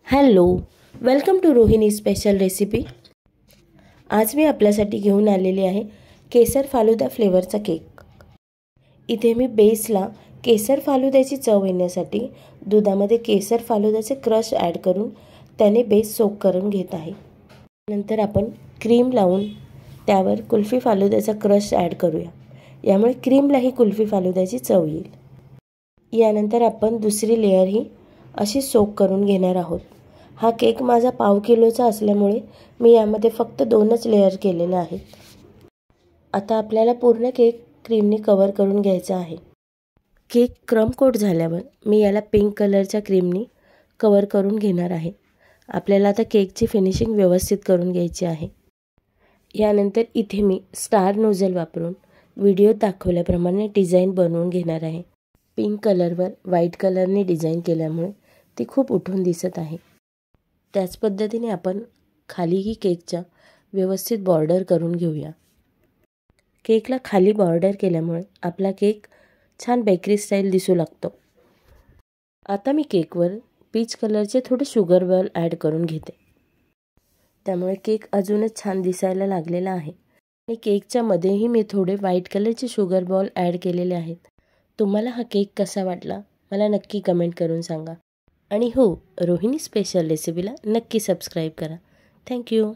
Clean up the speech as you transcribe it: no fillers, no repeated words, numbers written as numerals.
Hello, welcome to Rohini special recipe. आज मी आपल्यासाठी घेऊन आलेली आहे केसर फालुदा फ्लेवरचा केक। इथे मी बेसला केसर फालुद्याची चव येण्यासाठी दुधामध्ये केसर फालुद्याचे क्रश ॲड करून त्याने बेस सोक करून घेत आहे। नंतर आपण क्रीम लावून त्यावर कुल्फी फालुद्याचा क्रश ॲड करूया। यामुळे क्रीमलाही कुल्फी फालुद्याची चव येईल। यानंतर आपण दुसरी लेयर ही अशी सोक करून घेणार आहोत। हा केक माझा पाव किलोचा असल्यामुळे मी यामध्ये फक्त 2च लेयर केलेले आहेत। आता आपल्याला पूर्ण केक क्रीमने कव्हर करून घ्यायचा आहे। केक क्रम कोट झाल्यावर मी याला पिंक कलरच्या क्रीमने कव्हर करून घेणार आहे। आपल्याला आता केकची फिनिशिंग व्यवस्थित करून घ्यायची आहे। यानंतर इथे मी स्टार नोझल वापरून व्हिडिओत दाखवल्याप्रमाणे डिझाईन बनवून घेणार आहे। पिंक कलरवर व्हाईट कलरने डिझाईन केल्यामुळे ती खूप उठून दिसत आहे। त्याच पद्धतीने आपण खालीही केकच्या व्यवस्थित बॉर्डर करून घेऊया। केकला खाली बॉर्डर केल्यामुळे आपला केक छान बेकरी स्टाईल दिसू लागतो। आता मी केकवर पीच कलरचे थोडे शुगर बॉल ॲड करून घेते। त्यामुळे केक अजूनच छान दिसायला लागलेला आहे। आणि केकच्या मध्येही मी थोडे व्हाईट कलरचे शुगर बॉल ॲड केलेले आहेत। तुम्हाला हा केक कसा वाटला मला नक्की कमेंट करून सांगा। आणि हो, रोहिणी स्पेशल रेसिपीला नक्की सबस्क्राईब करा। थँक्यू।